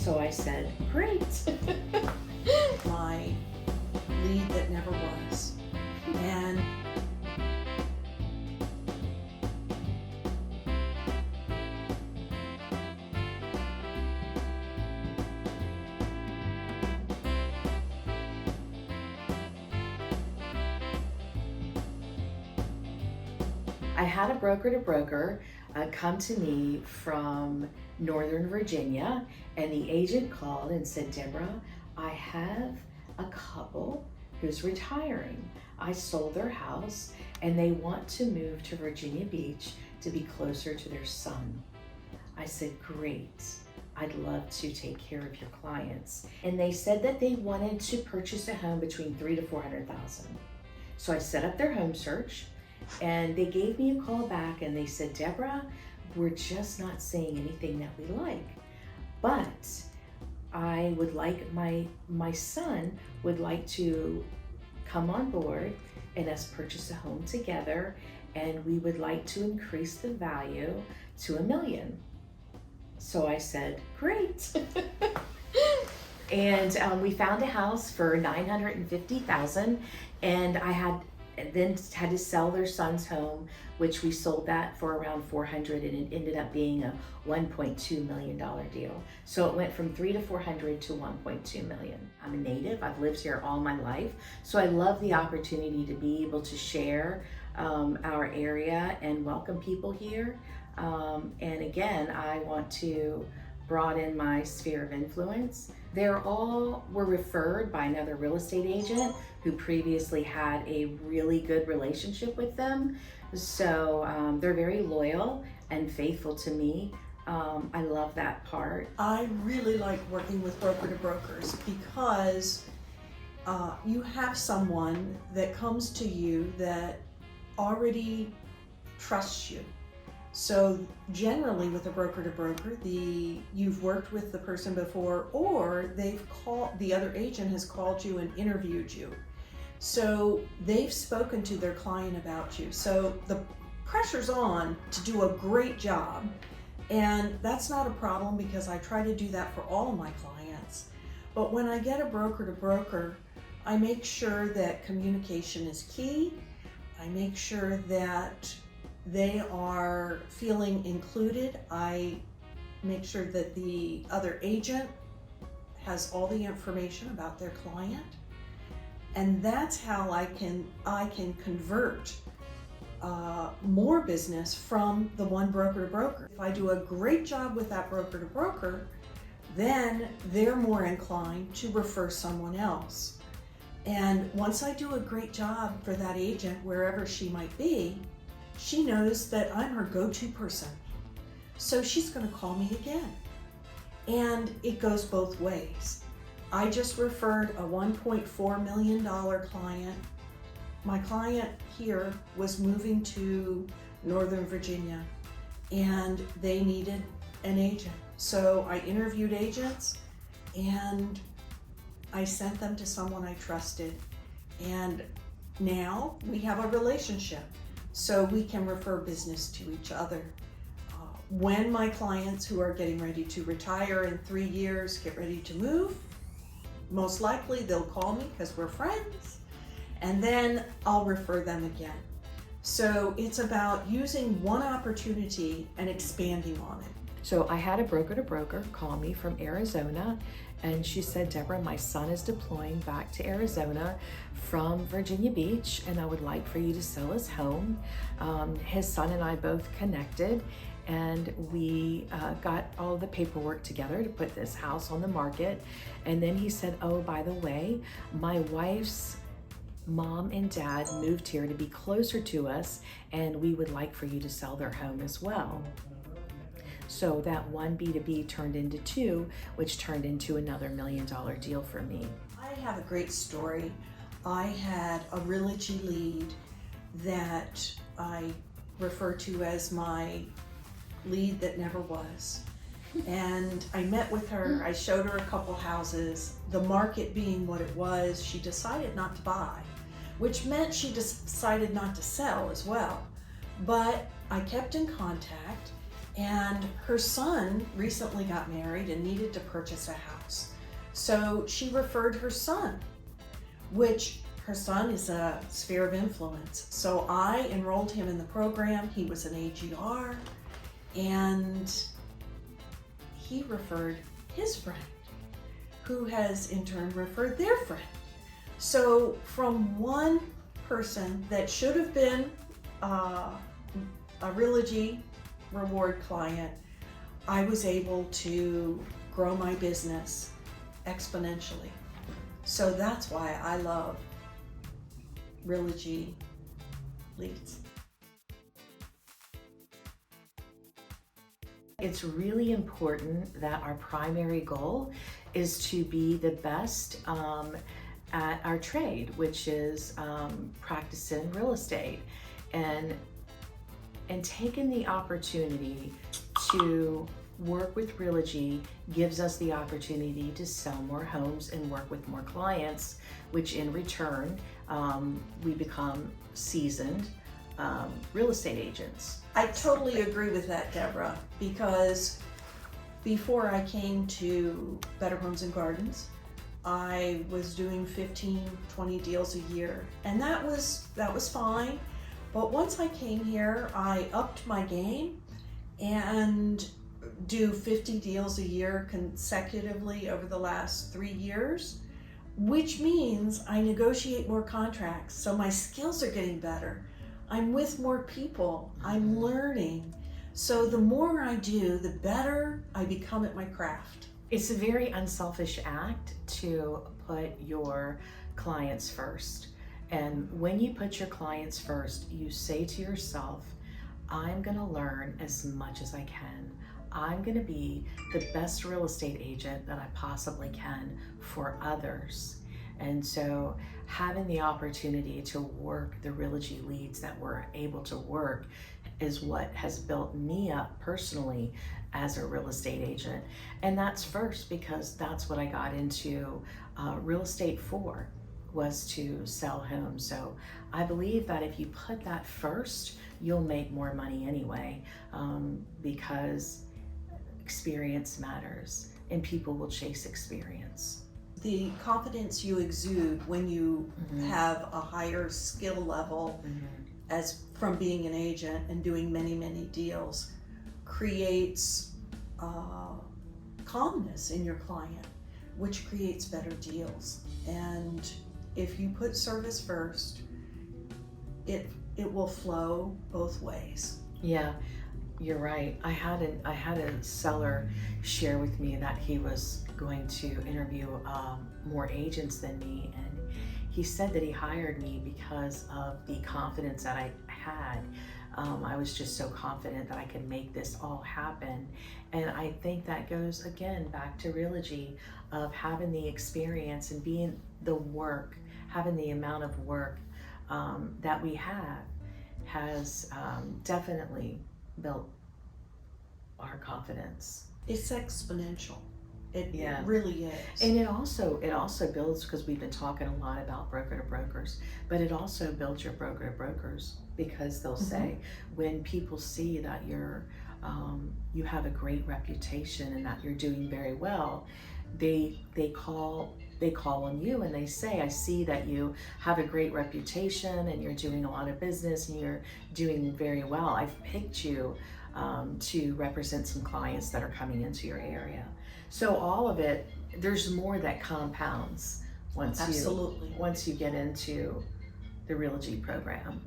So I said, great. My lead that never was. And I had a broker-to-broker come to me from Northern Virginia, and the agent called and said, Debra, I have a couple who's retiring. I sold their house and they want to move to Virginia Beach to be closer to their son. I said, great. I'd love to take care of your clients. And they said that they wanted to purchase a home between $300,000 to $400,000. So I set up their home search, and they gave me a call back and they said, Debra, we're just not seeing anything that we like, but I would like, my son would like to come on board and us purchase a home together, and we would like to increase the value to $1 million. So I said, great. And we found a house for $950,000, and I then had to sell their son's home, which we sold that for around $400,000, and it ended up being a $1.2 million deal. So it went from $300,000 to $400,000 to $1.2 million. I'm a native, I've lived here all my life, so I love the opportunity to be able to share our area and welcome people here. And again, I want to broaden my sphere of influence. They all were referred by another real estate agent who previously had a really good relationship with them. So they're very loyal and faithful to me. I love that part. I really like working with broker-to-brokers because you have someone that comes to you that already trusts you. So generally with a broker-to-broker, you've worked with the person before, or the other agent has called you and interviewed you. So they've spoken to their client about you. So the pressure's on to do a great job. And that's not a problem because I try to do that for all of my clients. But when I get a broker-to-broker, I make sure that communication is key. I make sure that they are feeling included. I make sure that the other agent has all the information about their client. And that's how I can convert more business from the one broker-to-broker. If I do a great job with that broker-to-broker, then they're more inclined to refer someone else. And once I do a great job for that agent, wherever she might be, she knows that I'm her go-to person. So she's going to call me again. And it goes both ways. I just referred a $1.4 million client. My client here was moving to Northern Virginia and they needed an agent. So I interviewed agents and I sent them to someone I trusted. And now we have a relationship. So we can refer business to each other. When my clients who are getting ready to retire in 3 years get ready to move, most likely they'll call me because we're friends, and then I'll refer them again. So it's about using one opportunity and expanding on it. So I had a broker-to-broker call me from Arizona, and she said, Debra, my son is deploying back to Arizona from Virginia Beach, and I would like for you to sell his home. His son and I both connected, and we got all the paperwork together to put this house on the market. And then he said, oh, by the way, my wife's mom and dad moved here to be closer to us, and we would like for you to sell their home as well. So that one B2B turned into two, which turned into another $1 million deal for me. I have a great story. I had a realty lead that I refer to as my lead that never was. And I met with her, I showed her a couple houses. The market being what it was, she decided not to buy, which meant she decided not to sell as well. But I kept in contact, And her son recently got married and needed to purchase a house. So she referred her son, which her son is a sphere of influence. So I enrolled him in the program. He was an AGR, and he referred his friend, who has in turn referred their friend. So from one person that should have been a Realogy reward client, I was able to grow my business exponentially. So that's why I love Realogy leads. It's really important that our primary goal is to be the best at our trade, which is practicing real estate, and taking the opportunity to work with Realogy gives us the opportunity to sell more homes and work with more clients, which in return we become seasoned real estate agents. I totally agree with that, Debra, because before I came to Better Homes and Gardens, I was doing 15, 20 deals a year, and that was fine. But once I came here, I upped my game and do 50 deals a year consecutively over the last 3 years, which means I negotiate more contracts. So my skills are getting better. I'm with more people. I'm learning. So the more I do, the better I become at my craft. It's a very unselfish act to put your clients first. And when you put your clients first, you say to yourself, I'm gonna learn as much as I can. I'm gonna be the best real estate agent that I possibly can for others. And so having the opportunity to work the Realogy leads that we're able to work is what has built me up personally as a real estate agent. And that's first because that's what I got into real estate for, was to sell homes. So I believe that if you put that first, you'll make more money anyway, because experience matters and people will chase experience. The confidence you exude when you have a higher skill level as from being an agent and doing many, many deals creates calmness in your client, which creates better deals. And if you put service first, it will flow both ways. Yeah, you're right. I had a seller share with me that he was going to interview more agents than me, and he said that he hired me because of the confidence that I had. I was just so confident that I could make this all happen. And I think that goes again back to Realogy, of having the experience and being the work, having the amount of work that we have has definitely built our confidence. It's exponential. It Yeah. really is. And it also builds, because we've been talking a lot about broker to brokers, but it also builds your broker to brokers, because they'll say when people see that you're you have a great reputation and that you're doing very well, they call on you and they say, I see that you have a great reputation and you're doing a lot of business and you're doing very well. I've picked you to represent some clients that are coming into your area. So all of it, there's more that compounds once Absolutely. you get into the Realogy program.